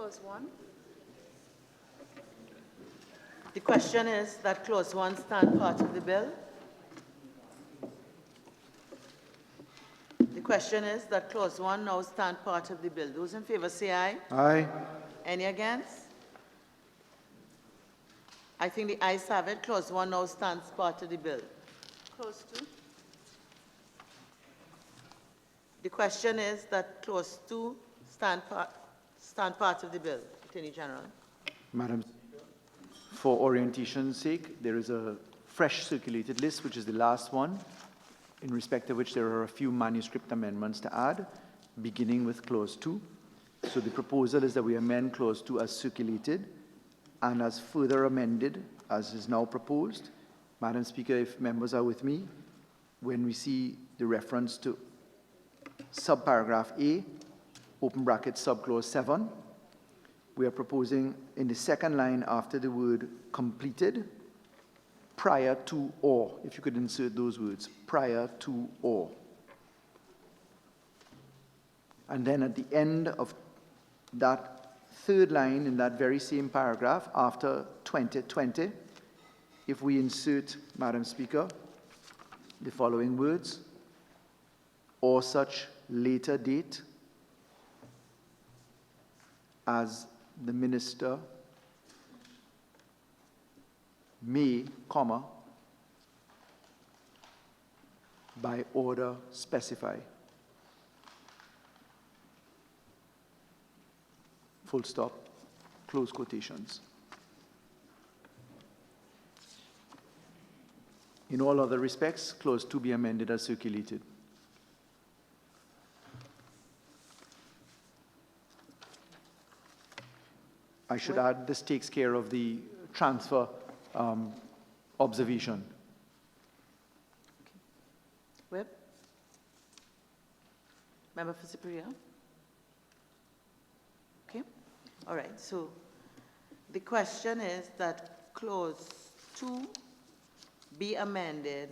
clause 1. The question is that clause 1 stand part of the bill. The question is that clause 1 now stand part of the bill. Those in favor say aye. Aye. Any against? I think the ayes have it. Clause 1 now stands part of the bill. Clause 2. The question is that clause 2 stand part of the bill. Attorney General. Madam Speaker, for orientation's sake, there is a fresh circulated list, which is the last one, in respect of which there are a few manuscript amendments to add, beginning with clause 2. So the proposal is that we amend clause 2 as circulated and as further amended as is now proposed. Madam Speaker, if members are with me, when we see the reference to subparagraph A, open bracket subclause 7, we are proposing in the second line after the word completed, prior to or, if you could insert those words, prior to or. And then at the end of that third line in that very same paragraph, after 2020, if we insert, Madam Speaker, the following words, or such later date as the minister may, comma, by order specify. Full stop, close quotations. In all other respects, clause 2 be amended as circulated. I should add, this takes care of the transfer observation. Webb? Member for Superior? Okay. All right. So the question is that clause 2 be amended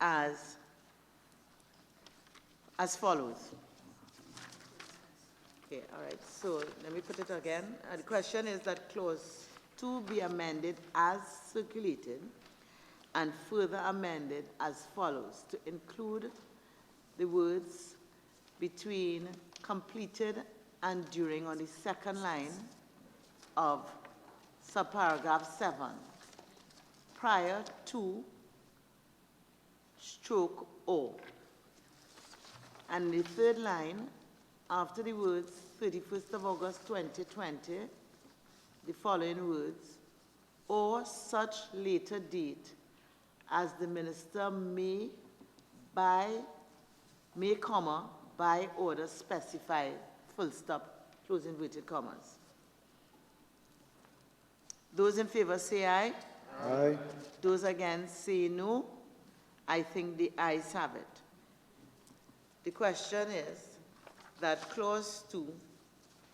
as follows. Okay, all right. So let me put it again. The question is that clause 2 be amended as circulated and further amended as follows to include the words between completed and during on the second line of subparagraph 7, prior to stroke O. And the third line, after the words 31st of August 2020, the following words, or such later date as the minister may, comma, by order specify, full stop, close inverted commas. Those in favor say aye. Aye. Those against say no. I think the ayes have it. The question is that clause 2,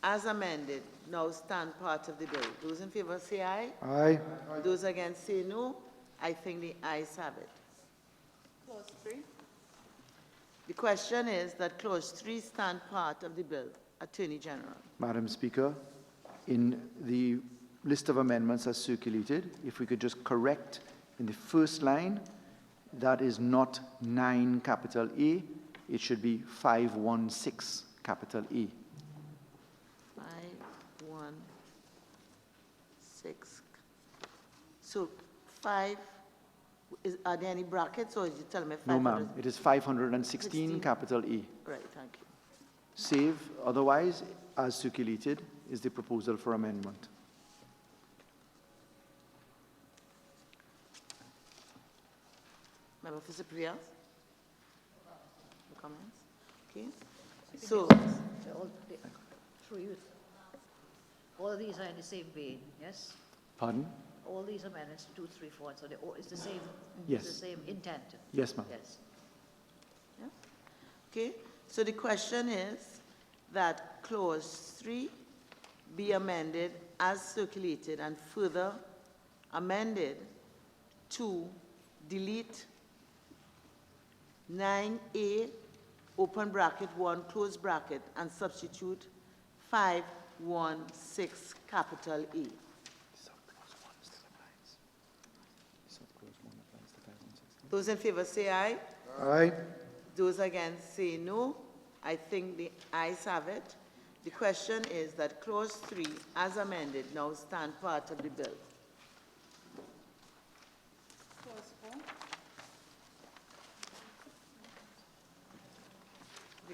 as amended, now stand part of the bill. Those in favor say aye. Aye. Those against say no. I think the ayes have it. Clause 3. The question is that clause 3 stand part of the bill. Attorney General. Madam Speaker, in the list of amendments as circulated, if we could just correct in the first line, that is not 9 capital A, it should be 516 capital A. 516. So 5, are there any brackets or is you telling me 500? No, ma'am. It is 516 capital A. Right, thank you. Save, otherwise, as circulated, is the proposal for amendment. Member for Superior? No comments? Okay. So, all of these are in the same vein, yes? Pardon? All these amendments, 2, 3, 4, so it's the same. Yes. The same intent. Yes, ma'am. Yes. yeah. Okay. So the question is that clause 3 be amended as circulated and further amended to delete 9A, open bracket 1, close bracket, and substitute 5 2116 capital E. Those in favor say aye. Aye. Those against say no. I think the ayes have it. The question is that clause 3, as amended, now stand part of the bill. Clause 4.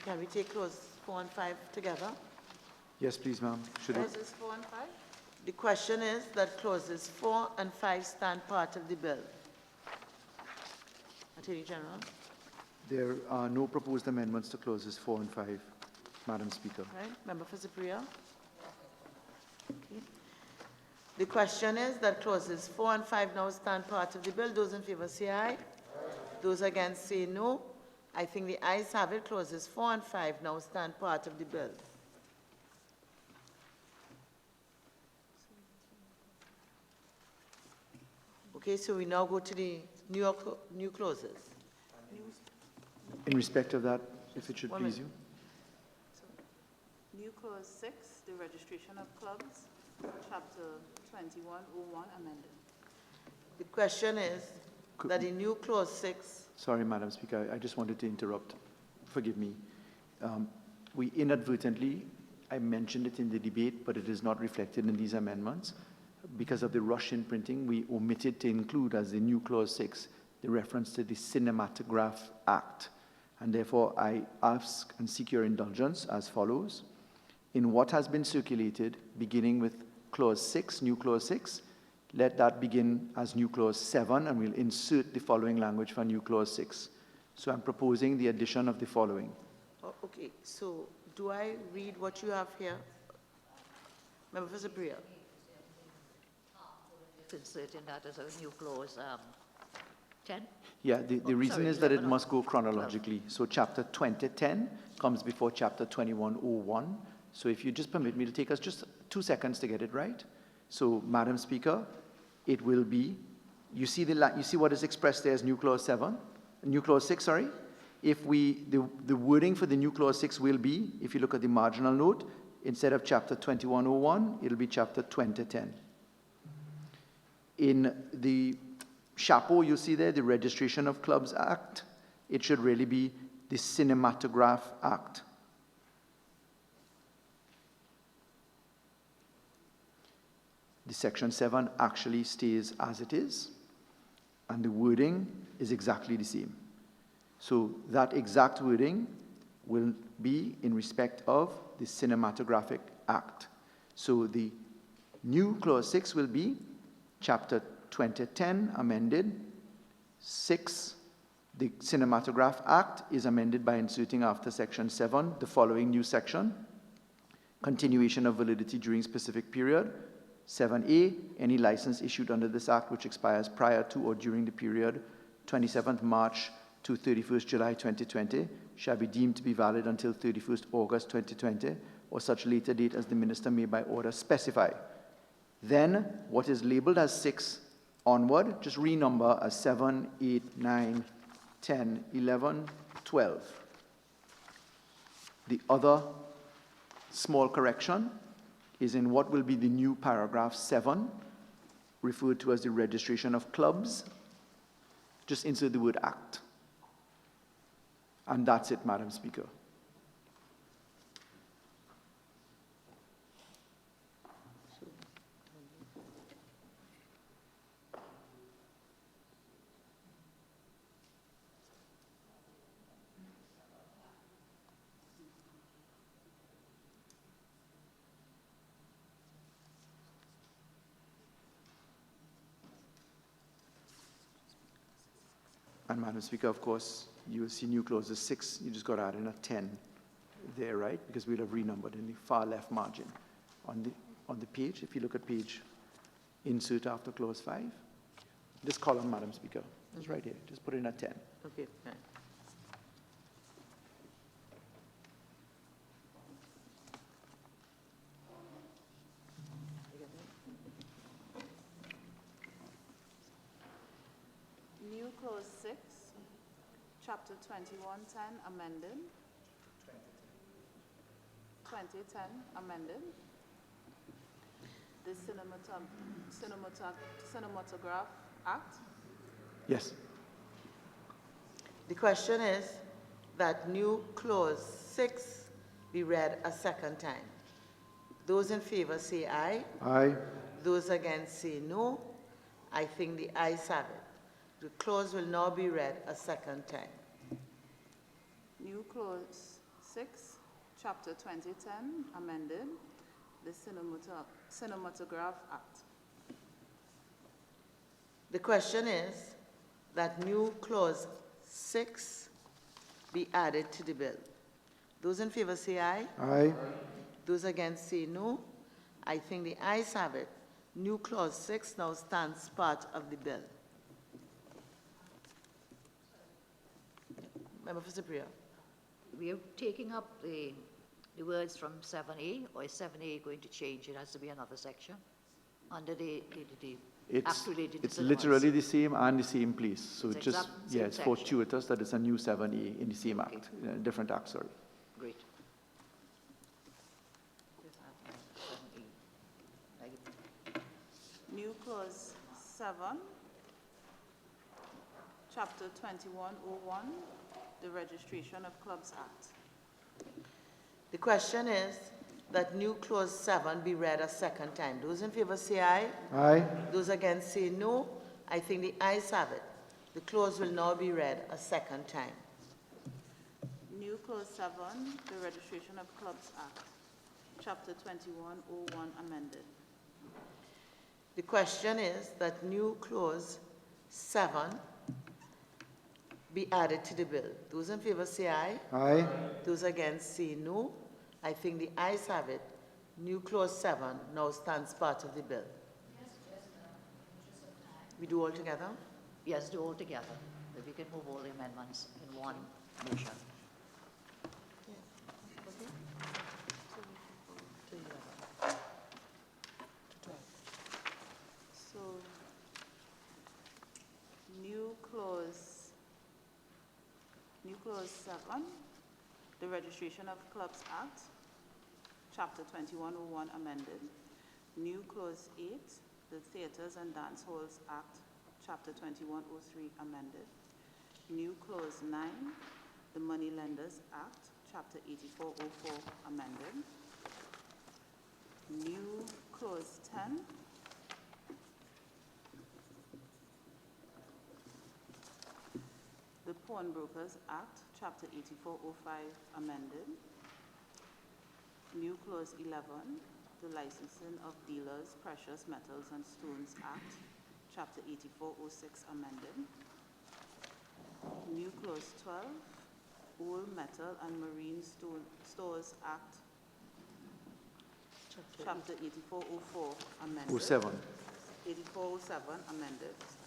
Can we take clause 4 and 5 together? Yes, please, ma'am. Should it? Clauses 4 and 5. The question is that clauses 4 and 5 stand part of the bill. Attorney General. There are no proposed amendments to clauses 4 and 5, Madam Speaker. Right, Member for Superior. Okay. The question is that clauses 4 and 5 now stand part of the bill. Those in favor say aye. Aye. Those against say no. I think the ayes have it. Clauses 4 and 5 now stand part of the bill. Okay, so we now go to the new clauses. In respect of that, if it should One please minute. you. New clause 6, the registration of clubs, chapter 2101 amended. The question is that in new clause 6, Sorry, Madam Speaker, I just wanted to interrupt. Forgive me. We inadvertently, I mentioned it in the debate, but it is not reflected in these amendments. Because of the rush in printing, we omitted to include as the new clause 6 the reference to the Cinematograph Act. And therefore, I ask and seek your indulgence as follows. In what has been circulated, beginning with clause 6, new clause 6, let that begin as new clause 7, and we'll insert the following language for new clause 6. So I'm proposing the addition of the following. oh, okay, so do I read what you have here? Member for Superior. Inserting that as a new clause 10. Yeah, the Oh, reason sorry, is that it 11 or must go chronologically. So chapter 2010 comes before chapter 2101. So if you just permit me to take us just 2 seconds to get it right. So, Madam Speaker, it will be, you see what is expressed there as new clause 7, new clause 6, sorry. If the wording for the new clause 6 will be, if you look at the marginal note, instead of chapter 2101, it'll be chapter 2010. In the chapeau, you see there, the Registration of Clubs Act, it should really be the Cinematograph Act. The section 7 actually stays as it is, and the wording is exactly the same. So that exact wording will be in respect of the Cinematographic Act. So the new clause 6 will be chapter 2010 amended. 6, the Cinematograph Act is amended by inserting after section 7 the following new section: continuation of validity during specific period. 7A, any license issued under this act which expires prior to or during the period 27th March to 31st July 2020 shall be deemed to be valid until 31st August 2020 or such later date as the minister may by order specify. Then what is labeled as 6 onward, just renumber as 7, 8, 9, 10, 11, 12. The other small correction is in what will be the new paragraph 7, referred to as the registration of clubs. Just insert the word act. And that's it, Madam Speaker. And Madam Speaker, of course, you will see new clauses 6, you just got to add in a 10 there, right? Because we'll have renumbered in the far left margin. On the page, if you look at page insert after clause 5, this column, Madam Speaker, is right here. Just put in a 10. Okay, fine. New clause 6, chapter 2110 amended. 2010 amended. the Cinematograph Act. Yes. The question is that new clause 6 be read a second time. Those in favor say aye. Aye. Those against say no. I think the ayes have it. The clause will now be read a second time. New clause 6, chapter 2010, amended, the Cinematograph Act. The question is that new clause 6 be added to the bill. Those in favor say aye. Aye. Those against say no. I think the ayes have it. New clause 6 now stands part of the bill. Member for Cypriot. We are taking up the words from 7A, or is 7A going to change? It has to be another section under the act related to It's cinemas. literally the same and the same place. So It's it's just, exact same it's section. fortuitous that it's a new 7A in the same Okay. act, different act, sorry. Great. 7A. New clause 7, chapter 2101, the Registration of Clubs Act. The question is that new clause 7 be read a second time. Those in favor say aye. Aye. Those against say no. I think the ayes have it. The clause will now be read a second time. New clause 7, the Registration of Clubs Act, chapter 2101, amended. The question is that new clause 7 be added to the bill. Those in favor say aye. Aye. Those against say no. I think the ayes have it. New clause 7 now stands part of the bill. We do all together? Yes, do all together. If we can move all the amendments in one motion. So, new clause 7, the Registration of Clubs Act, chapter 2101, amended. New clause 8, the Theatres and Dance Halls Act, chapter 2103, amended. New clause 9, the Moneylenders Act, chapter 8404, amended. New clause 10, the Pawnbrokers Act, chapter 8405, amended. New clause 11, the Licensing of Dealers, Precious Metals and Stones Act, chapter 8406, amended. New clause 12, Old Metal and Marine Stores Act, chapter 8404, amended. 07. 8407, amended, sorry.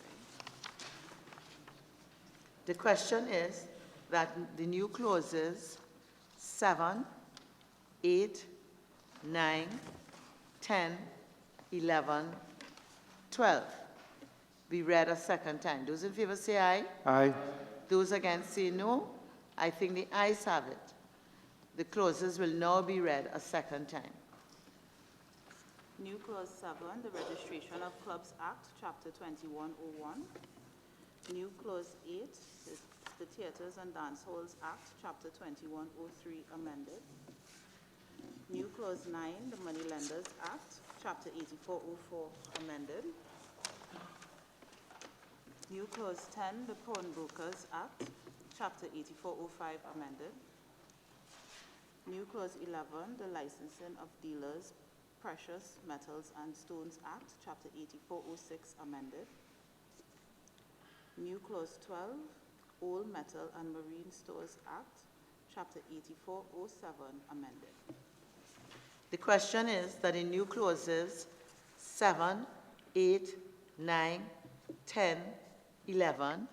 The question is that the new clauses 7, 8, 9, 10, 11, 12 be read a second time. Those in favor say aye. Aye. Those against say no. I think the ayes have it. The clauses will now be read a second time. New clause 7, the Registration of Clubs Act, chapter 2101. New clause 8, the Theatres and Dance Halls Act, chapter 2103, amended. New clause 9, the Moneylenders Act, chapter 8404, amended. New clause 10, the Pawnbrokers Act, chapter 8405, amended. New clause 11, the Licensing of Dealers, Precious Metals and Stones Act, chapter 8406, amended. New clause 12, Old Metal and Marine Stores Act, chapter 8407, amended. The question is that in new clauses 7, 8, 9, 10, 11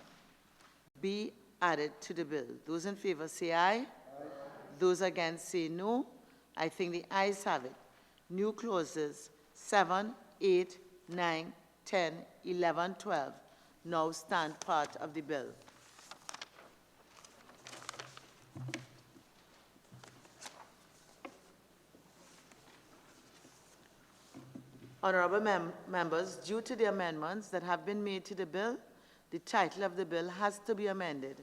be added to the bill. Those in favor say aye. Aye. Those against say no. I think the ayes have it. New clauses 7, 8, 9, 10, 11, 12 now stand part of the bill. Honorable members, due to the amendments that have been made to the bill, the title of the bill has to be amended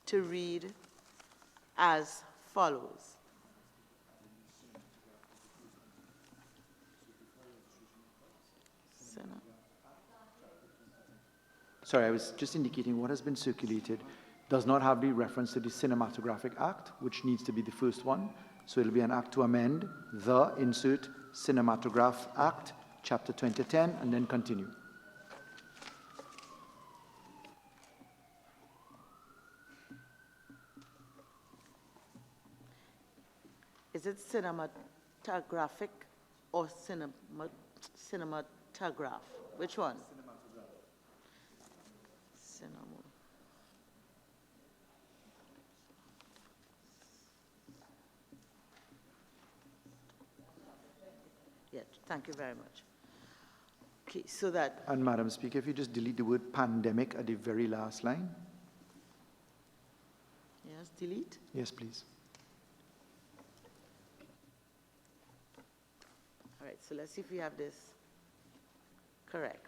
to read as follows. Sorry, I was just indicating what has been circulated does not have the reference to the Cinematographic Act, which needs to be the first one. So it'll be an act to amend the insert Cinematograph Act, Chapter 2010, and then continue. Is it cinematographic or cinematograph? Which one? Cinema. Yeah, thank you very much. Okay, so that, And Madam Speaker, if you just delete the word pandemic at the very last line. yes, delete. Yes, please. All right, so let's see if we have this correct.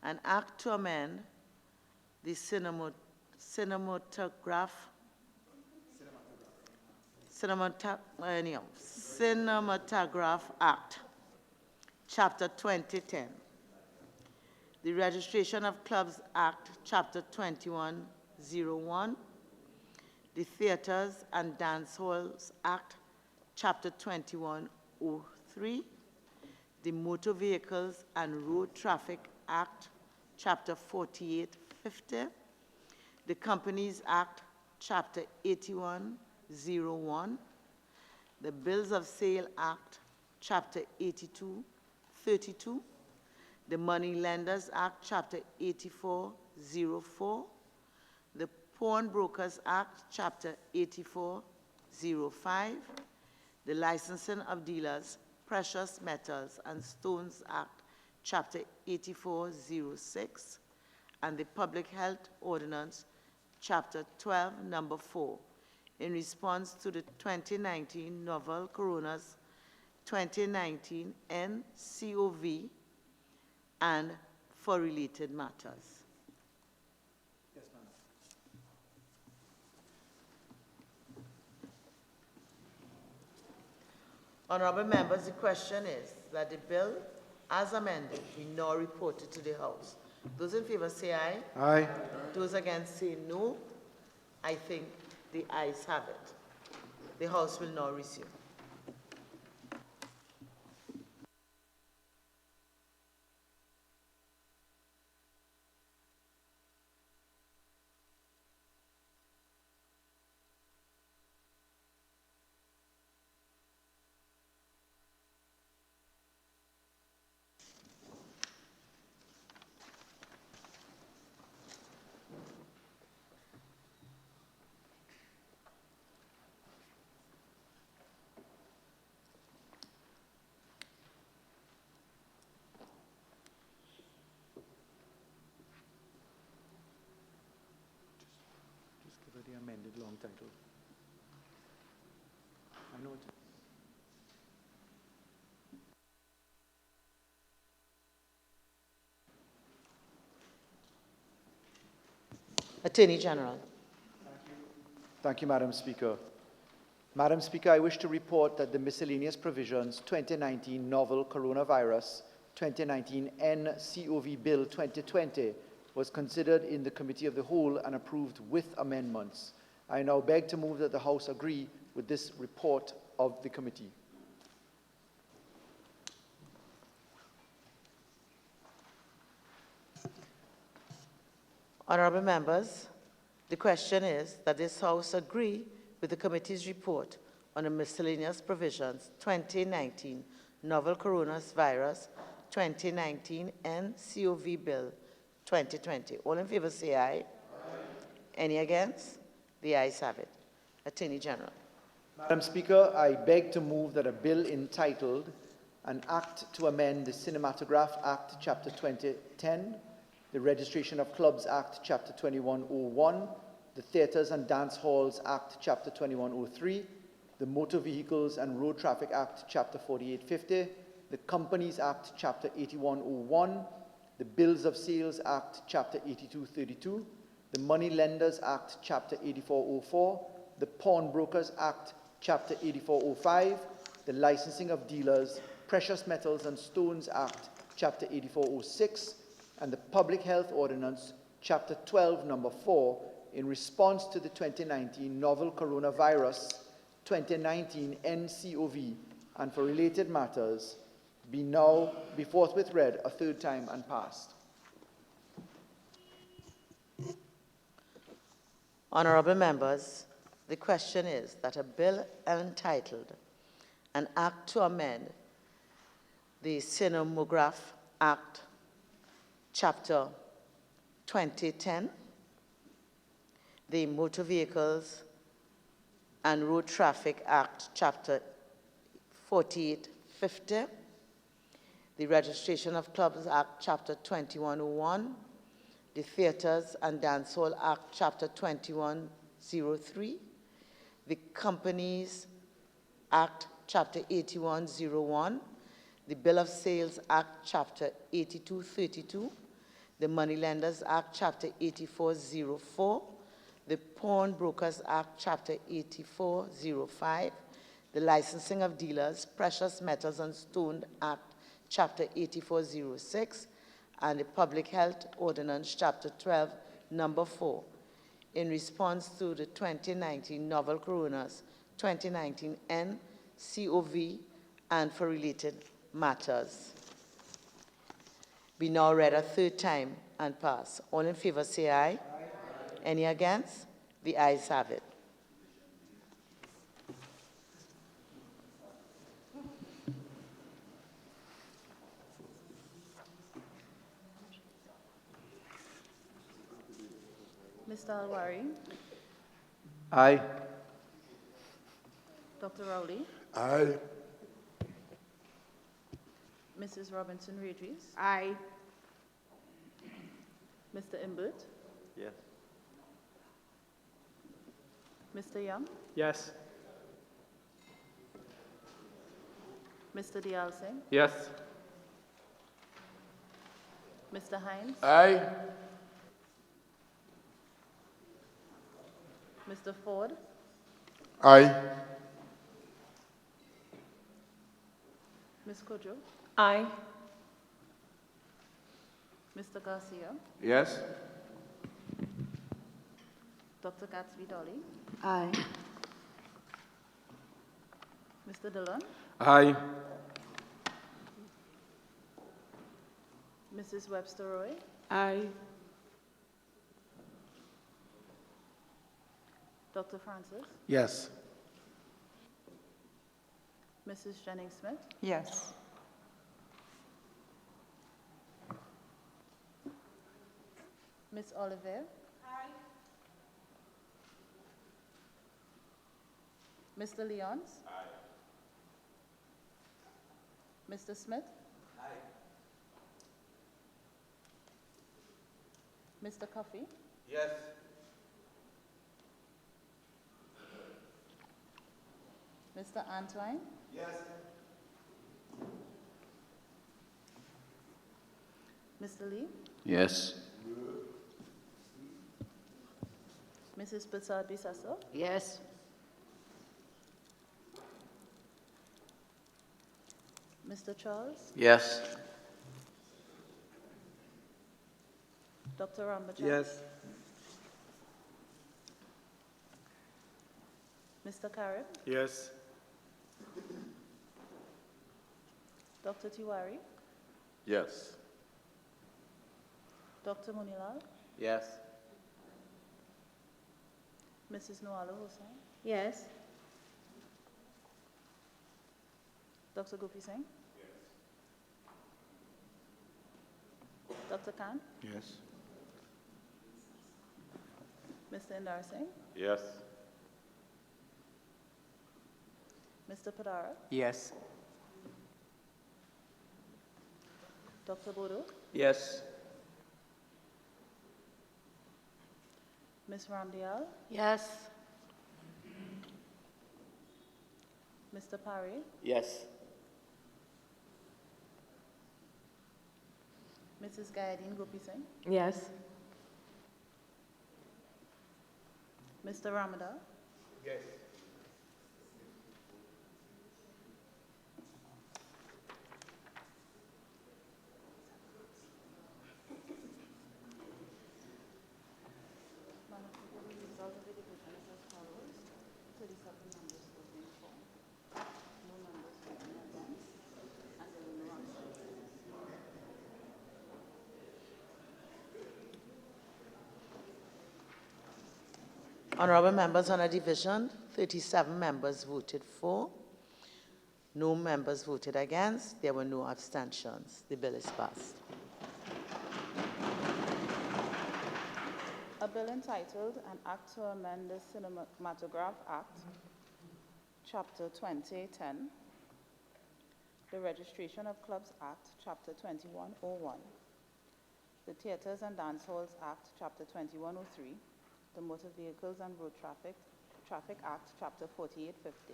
An act to amend the Cinematograph Act, Chapter 2010, the Registration of Clubs Act, Chapter 2101, the Theaters and Dance Halls Act, Chapter 2103, the Motor Vehicles and Road Traffic Act, Chapter 4850, the Companies Act, Chapter 8101, the Bills of Sale Act, Chapter 8232, the Money Lenders Act, Chapter 8404, the Pawnbrokers Act, Chapter 8405, the Licensing of Dealers, Precious Metals and Stones Act, Chapter 8406, and the Public Health Ordinance, Chapter 12, Number 4, in response to the 2019 novel coronavirus 2019 NCOV and for related matters. Yes, ma'am. Honorable members, the question is that the bill, as amended, be now reported to the House. Those in favor say aye. Aye. Those against say no. I think the ayes have it. The House will now resume. Just give her the amended long title. I know it. Attorney General. Thank you, Madam Speaker. Madam Speaker, I wish to report that the Miscellaneous Provisions 2019 Novel Coronavirus 2019 NCOV Bill 2020 was considered in the Committee of the Whole and approved with amendments. I now beg to move that the House agree with this report of the committee. Honorable members, the question is that this House agree with the committee's report on the Miscellaneous Provisions 2019 Novel Coronavirus 2019 NCOV Bill 2020. All in favor say aye. Any against? The ayes have it. Attorney General. Madam Speaker, I beg to move that a bill entitled An Act to Amend the Cinematograph Act, Chapter 2010, the Registration of Clubs Act, Chapter 2101, the Theatres and Dance Halls Act, Chapter 2103, the Motor Vehicles and Road Traffic Act, Chapter 4850, the Companies Act, Chapter 8101, the Bills of Sales Act, Chapter 8232, the Money Lenders Act, Chapter 8404, the Pawnbrokers Act, Chapter 8405, the Licensing of Dealers, Precious Metals and Stones Act, Chapter 8406, and the Public Health Ordinance, Chapter 12, Number 4, in response to the 2019 novel coronavirus 2019 NCOV, and for related matters, be forthwith read a third time and passed. Honorable members, the question is that a bill entitled An Act to Amend the Cinematograph Act, Chapter 2010, the Motor Vehicles and Road Traffic Act, Chapter 4850, the Registration of Clubs Act, Chapter 2101, the Theatres and Dancehall Act, Chapter 2103, the Companies Act, Chapter 8101, the Bill of Sales Act, Chapter 8232, the Moneylenders Act, Chapter 8404, the Pawnbrokers Act, Chapter 8405, the Licensing of Dealers, Precious Metals and Stone Act, Chapter 8406, and the Public Health Ordinance, Chapter 12, Number 4, in response to the 2019 novel coronas 2019 NCOV and for related matters. Be now read a third time and pass. All in favor say aye. Aye. Any against? The ayes have it. Mr. Alwari, Aye. Dr. Rowley, Aye. Mrs. Robinson Regis, Aye. Mr. Imbert, Yes. Mr. Young, Yes. Mr. Dial Singh, Yes. Mr. Hines, Aye. Mr. Ford, Aye. Ms. Kojo, Aye. Mr. Garcia, Yes. Dr. Gatsby Dolly, Aye. Mr. Dillon, Aye. Mrs. Webster Roy, Aye. Dr. Francis, Yes. Mrs. Jennings Smith, Yes. Ms. Oliver, Mr. Leons, Mr. Smith, Mr. Coffey, Yes. Mr. Antwine, Yes. Mr. Lee, Yes. Mrs. Prasad Bisaso, Yes. Mr. Charles, Yes. Dr. Rambajan, Yes. Mr. Karib, Yes. Dr. Tiwari, Yes. Dr. Munilal, Yes. Mrs. Noala Hussain, Yes. Dr. Gopi Singh, Dr. Khan, Yes. Mr. Indar Singh, Yes. Mr. Padara, Yes. Dr. Bodo, Yes. Ms. Ramdial, Yes. Mr. Parry, Yes. Mrs. Gayadeen Gopi Singh, Yes. Mr. Ramadan, Yes. Madam Speaker, the result of the division is as follows: 37 members voting for, no members voting against, and there were no abstentions. Honorable members, on a division, 37 members voted for, no members voted against, there were no abstentions. The bill is passed. A bill entitled An Act to Amend the Cinematograph Act, Chapter 2010, the Registration of Clubs Act, Chapter 2101, the Theatres and Dance Halls Act, Chapter 2103, the Motor Vehicles and Road Traffic Act, Chapter 4850,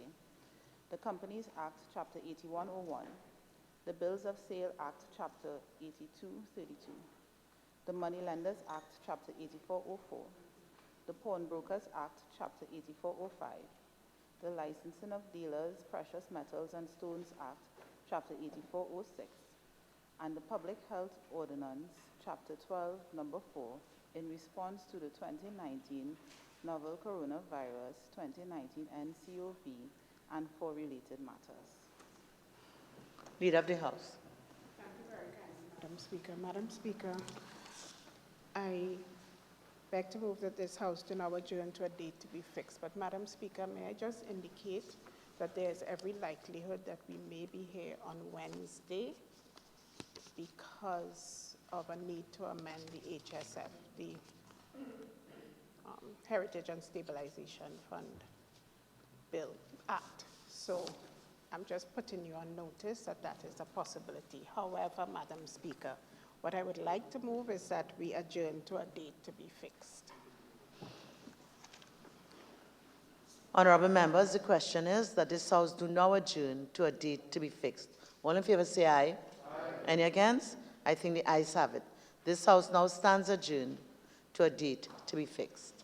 the Companies Act, Chapter 8101, the Bills of Sale Act, Chapter 8232, the Moneylenders Act, Chapter 8404, the Pawnbrokers Act, Chapter 8405, the Licensing of Dealers, Precious Metals and Stones Act, Chapter 8406, and the Public Health Ordinance, Chapter 12, Number 4, in response to the 2019 novel coronavirus 2019 NCOV and for related matters. Leader of the House. Thank you very kindly, Madam Speaker. Madam Speaker, I beg to move that this House do now adjourn to a date to be fixed. But Madam Speaker, may I just indicate that there is every likelihood that we may be here on Wednesday because of a need to amend the HSF, the Heritage and Stabilization Fund Bill Act. So I'm just putting you on notice that that is a possibility. However, Madam Speaker, what I would like to move is that we adjourn to a date to be fixed. Honorable members, the question is that this House do now adjourn to a date to be fixed. All in favor say aye. Aye. Any against? I think the ayes have it. This House now stands adjourned to a date to be fixed.